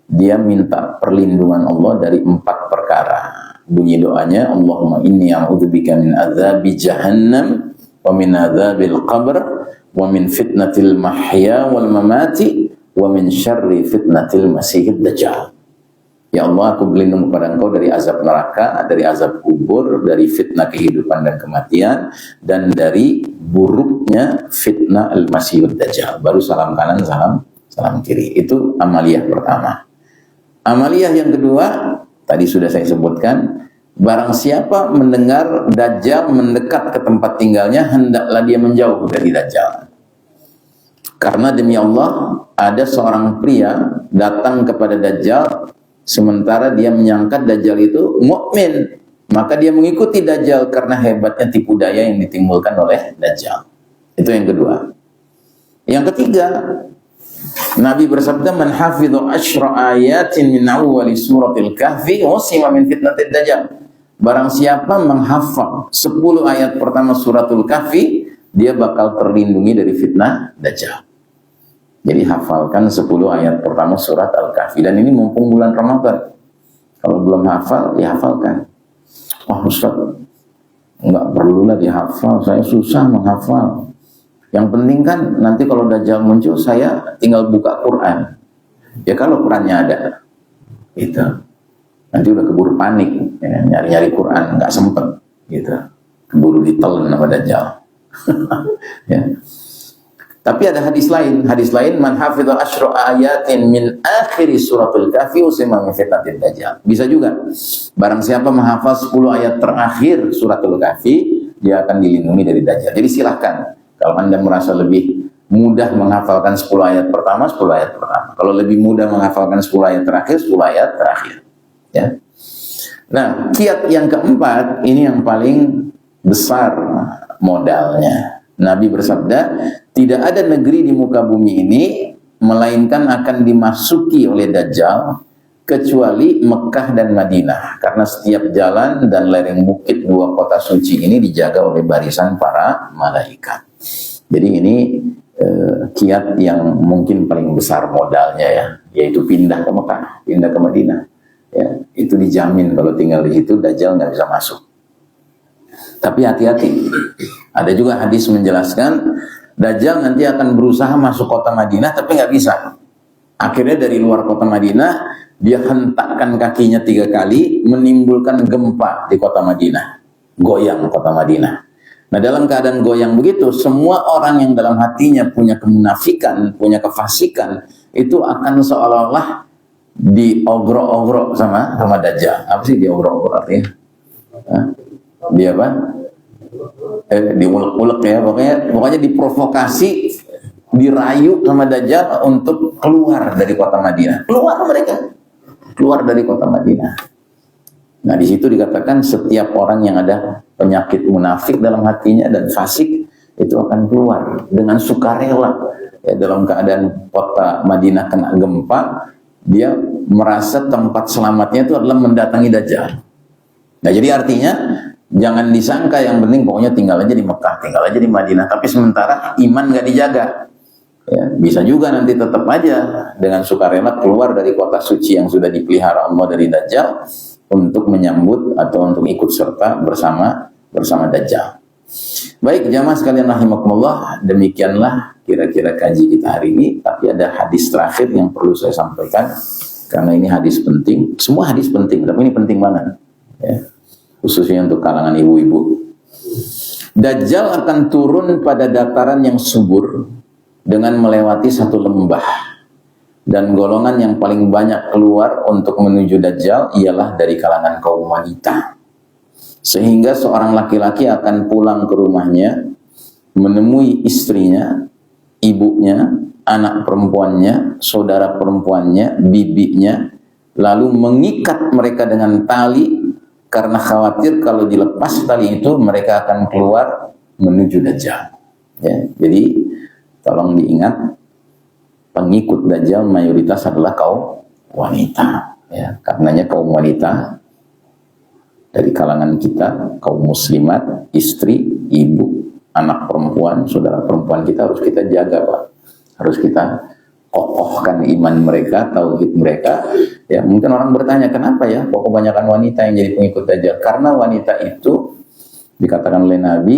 dia minta perlindungan Allah dari 4 perkara. Bunyi doanya, Allahumma inni a'udzubika min adzabi jahannam wa min adzabil qabr wa min fitnatil mahya wal mamati wa min syarri fitnatil masihid dajjal. Ya Allah, aku berlindung kepada Engkau dari azab neraka, dari azab kubur, dari fitnah kehidupan dan kematian, dan dari buruknya fitnah al-masihid dajjal. Baru salam kanan, salam kiri. Itu amaliyah pertama. Amaliyah yang kedua, tadi sudah saya sebutkan, barang siapa mendengar Dajjal mendekat ke tempat tinggalnya, hendaklah dia menjauh dari Dajjal. Karena demi Allah, ada seorang pria datang kepada Dajjal, sementara dia menyangka Dajjal itu mukmin, maka dia mengikuti Dajjal karena hebatnya tipu daya yang ditimbulkan oleh Dajjal. Itu yang kedua. Yang ketiga, Nabi bersabda, man hafidhu asyra ayatin min awwali suratil kahfi usima min fitnatid Dajjal. Barang siapa menghafal 10 ayat pertama suratul kahfi, dia bakal terlindungi dari fitnah Dajjal. Jadi hafalkan 10 ayat pertama surat Al-Kahfi. Dan ini mumpung bulan Ramadan. Kalau belum hafal, ya hafalkan. Wah Ustaz, nggak perlu lagi hafal, saya susah menghafal. Yang penting kan nanti kalau Dajjal muncul, saya tinggal buka Quran. Ya kalau Qurannya ada. Itu. Nanti udah keburu panik. Ya, nyari-nyari Quran, nggak sempet. Gitu. Keburu ditelan sama Dajjal. Ya. Tapi ada hadis lain man hafidhal asyra ayatin min akhiri suratul kahfi usima min fitnatid dajjal. Bisa juga. Barang siapa menghafal 10 ayat terakhir suratul kahfi, dia akan dilindungi dari dajjal. Jadi silahkan. Kalau Anda merasa lebih mudah menghafalkan 10 ayat pertama, 10 ayat pertama. Kalau lebih mudah menghafalkan 10 ayat terakhir, 10 ayat terakhir. Ya. Nah, kiat yang keempat, ini yang paling besar modalnya. Nabi bersabda, tidak ada negeri di muka bumi ini melainkan akan dimasuki oleh Dajjal kecuali Mekah dan Madinah, karena setiap jalan dan lereng bukit 2 kota suci ini dijaga oleh barisan para malaikat. Jadi ini kiat yang mungkin paling besar modalnya ya, yaitu pindah ke Mekah, pindah ke Madinah. Ya, itu dijamin kalau tinggal di situ Dajjal nggak bisa masuk. Tapi hati-hati. Ada juga hadis menjelaskan Dajjal nanti akan berusaha masuk kota Madinah tapi nggak bisa. Akhirnya dari luar kota Madinah dia hentakkan kakinya 3 kali, menimbulkan gempa di kota Madinah, goyang kota Madinah. Nah dalam keadaan goyang begitu, semua orang yang dalam hatinya punya kemunafikan, punya kefasikan, itu akan seolah-olah diogrok-ogrok sama Dajjal. Apa sih diogrok-ogrok artinya? Dia apa? Diulek-ulek ya, pokoknya diprovokasi, dirayu sama Dajjal untuk keluar dari kota Madinah. Keluar dari kota Madinah. Nah, di situ dikatakan setiap orang yang ada penyakit munafik dalam hatinya dan fasik itu akan keluar dengan sukarela. Ya, dalam keadaan kota Madinah kena gempa, dia merasa tempat selamatnya itu adalah mendatangi Dajjal. Nah, jadi artinya jangan disangka yang penting pokoknya tinggal aja di Mekah, tinggal aja di Madinah, tapi sementara iman nggak dijaga. Ya, bisa juga nanti tetap aja dengan sukarela keluar dari kota suci yang sudah dipelihara Allah dari Dajjal untuk menyambut atau untuk ikut serta bersama Dajjal. Baik, jamaah sekalian rahimakumullah, demikianlah kira-kira kaji kita hari ini. Tapi ada hadis terakhir yang perlu saya sampaikan karena ini hadis penting. Semua hadis penting, tapi ini penting banget ya, khususnya untuk kalangan ibu-ibu. Dajjal akan turun pada dataran yang subur dengan melewati satu lembah. Dan golongan yang paling banyak keluar untuk menuju Dajjal ialah dari kalangan kaum wanita. Sehingga seorang laki-laki akan pulang ke rumahnya, menemui istrinya, ibunya, anak perempuannya, saudara perempuannya, bibinya, lalu mengikat mereka dengan tali karena khawatir kalau dilepas tali itu mereka akan keluar menuju Dajjal. Ya, jadi tolong diingat, pengikut Dajjal mayoritas adalah kaum wanita. Ya, karenanya kaum wanita dari kalangan kita, kaum muslimat, istri, ibu, anak perempuan, saudara perempuan kita harus kita jaga, Pak. Harus kita kokohkan iman mereka, tauhid mereka. Ya, mungkin orang bertanya, kenapa ya kok kebanyakan wanita yang jadi pengikut Dajjal? Karena wanita itu dikatakan oleh Nabi,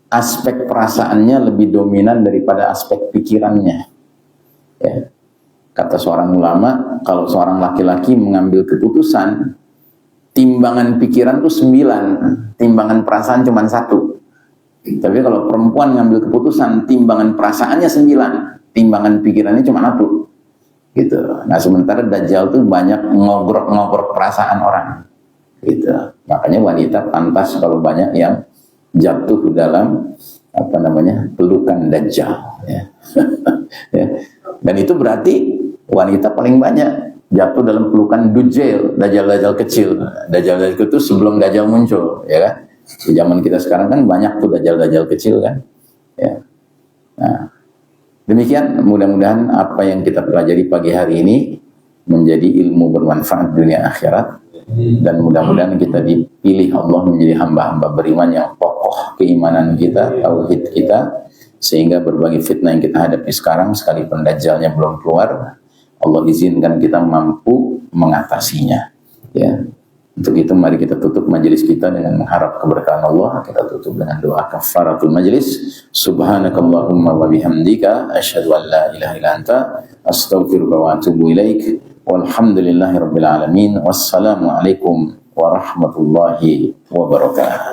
aspek perasaannya lebih dominan daripada aspek pikirannya. Ya. Kata seorang ulama, kalau seorang laki-laki mengambil keputusan, timbangan pikiran itu 9, timbangan perasaan cuma 1. Tapi kalau perempuan mengambil keputusan, timbangan perasaannya 9, timbangan pikirannya cuma 1. Gitu. Nah, sementara Dajjal tuh banyak ngogrok perasaan orang. Gitu. Makanya wanita pantas kalau banyak yang jatuh dalam pelukan Dajjal. Ya. Ya. Dan itu berarti wanita paling banyak jatuh dalam pelukan Dajjal kecil. Dajjal itu sebelum Dajjal muncul, ya kan? Di zaman kita sekarang kan banyak tuh Dajjal kecil kan. Ya. Nah, demikian mudah-mudahan apa yang kita pelajari pagi hari ini menjadi ilmu bermanfaat dunia akhirat, dan mudah-mudahan kita dipilih Allah menjadi hamba-hamba beriman yang kokoh keimanan kita, tauhid kita, sehingga berbagai fitnah yang kita hadapi sekarang sekalipun Dajjalnya belum keluar, Allah izinkan kita mampu mengatasinya. Ya. Untuk itu mari kita tutup majelis kita dengan mengharap keberkahan Allah. Kita tutup dengan doa kafaratul majelis. Subhanakallahumma wa bihamdika asyhadu an la ilaha illa anta astaghfiruka wa atubu ilaik. Walhamdulillahirabbil alamin. Wassalamu alaikum warahmatullahi wabarakatuh.